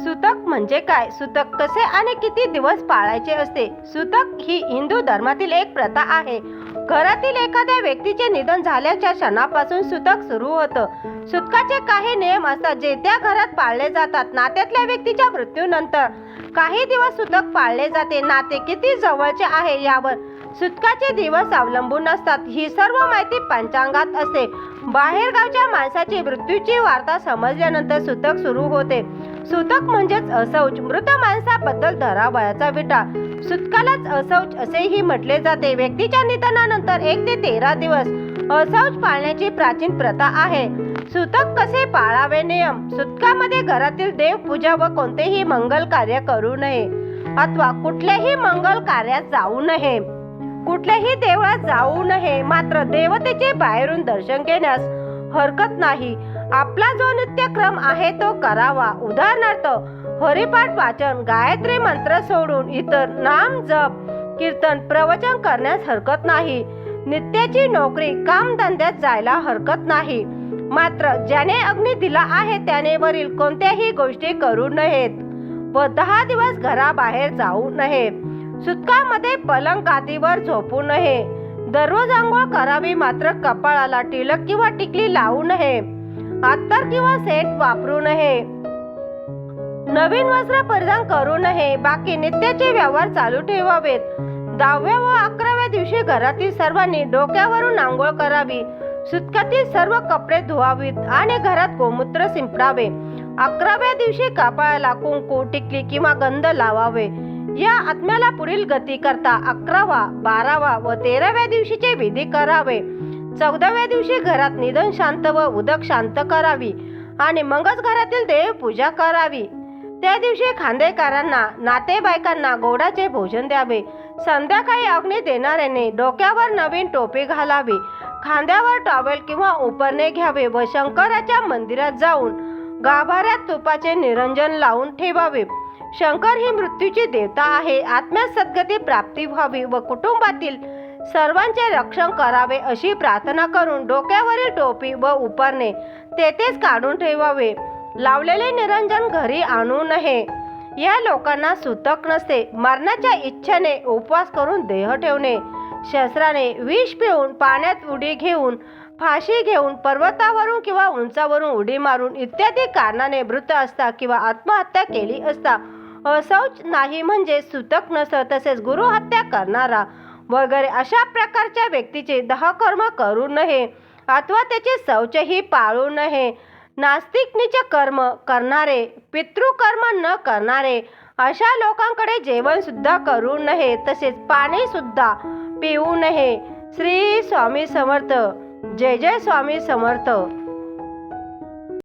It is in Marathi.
सुतक म्हणजे काय? सुतक कसे आणि किती दिवस पाळायचे असते? सुतक ही हिंदू धर्मातील एक प्रथा आहे. घरातील एखाद्या व्यक्तीचे निधन झाल्याच्या क्षणापासून सुतक सुरू होतं. सुतकाचे काही नियम असतात जे त्या घरात पाळले जातात. नात्यातल्या व्यक्तीच्या मृत्यूनंतर काही दिवस सुतक पाळले जाते. नाते किती जवळचे आहे यावर सुतकाचे दिवस अवलंबून असतात. ही सर्व माहिती पंचांगात असते. बाहेरगावच्या माणसाची मृत्यूची वार्ता समजल्यानंतर सुतक सुरू होते. सुतक म्हणजेच असौच. मृत माणसाबद्दल धरावयाचा विटा. सुतकालाच असौच असेही म्हटले जाते. व्यक्तीच्या निधनानंतर 1 ते 13 दिवस असौच पाळण्याची प्राचीन प्रथा आहे. सुतक कसे पाळावे? नियम. सुतकामध्ये घरातील देवपूजा व कोणतेही मंगल कार्य करू नये अथवा कुठल्याही मंगल कार्यात जाऊ नये. कुठल्याही देवळात जाऊ नये. मात्र देवतेचे बाहेरून दर्शन घेण्यास हरकत नाही. आपला जो नित्यक्रम आहे तो करावा. उदाहरणार्थ हरिपाठ वाचन, गायत्री मंत्र सोडून इतर नाम जप, कीर्तन, प्रवचन करण्यास हरकत नाही. नित्याची नोकरी, कामधंद्यात जायला हरकत नाही. मात्र ज्याने अग्नी दिला आहे त्याने वरील कोणत्याही गोष्टी करू नयेत व 10 दिवस घराबाहेर जाऊ नये. सुतकामध्ये पलंग गादीवर झोपू नये. दररोज आंघोळ करावी. मात्र कपाळाला टिलक किंवा टिकली लावू नये. अत्तर किंवा सेट वापरू नये. नवीन वस्त्र परिधान करू नये. बाकी नित्याचे व्यवहार चालू ठेवावेत. 10व्या व 11व्या दिवशी घरातील सर्वांनी डोक्यावरून आंघोळ करावी. सुतकातील सर्व कपडे धुवावीत आणि घरात गोमूत्र शिंपडावे. 11व्या दिवशी कपाळाला कुंकू, टिकली किंवा गंध लावावे. या आत्म्याला पुढील गती करता 11वा, 12वा व 13व्या दिवशीचे विधी करावे. 14व्या दिवशी घरात निधन शांत व उदक शांत करावी आणि मगच घरातील देव पूजा करावी. त्या दिवशी खांदेकरांना, नातेवाईकांना गोडाचे भोजन द्यावे. संध्याकाळी अग्नी देणाऱ्याने डोक्यावर नवीन टोपी घालावी. खांद्यावर टॉवेल किंवा उपरणे घ्यावे व शंकराच्या मंदिरात जाऊन गाभाऱ्यात तुपाचे निरंजन लावून ठेवावे. शंकर ही मृत्यूची देवता आहे. आत्म्यास सद्गती प्राप्ती व्हावी व कुटुंबातील सर्वांचे रक्षण करावे अशी प्रार्थना करून डोक्यावरील टोपी व उपरणे तेथेच काढून ठेवावे. लावलेले निरंजन घरी आणू नये. या लोकांना सुतक नसते. मरणाच्या इच्छेने उपवास करून देह ठेवणे, शस्त्राने विष पिऊन, पाण्यात उडी घेऊन, फाशी घेऊन, पर्वतावरून किंवा उंचावरून उडी मारून इत्यादी कारणाने मृत असता किंवा आत्महत्या केली असता असौच नाही म्हणजे सुतक नसतं. तसेच गुरुहत्या करणारा वगैरे अशा प्रकारच्या व्यक्तीचे दहकर्म करू नये अथवा त्याचे शौचही पाळू नये. नास्तिक नीच कर्म करणारे, पितृकर्म न करणारे अशा लोकांकडे जेवण सुद्धा करू नये. तसेच पाणी सुद्धा पिऊ नये. श्री स्वामी समर्थ. जय जय स्वामी समर्थ.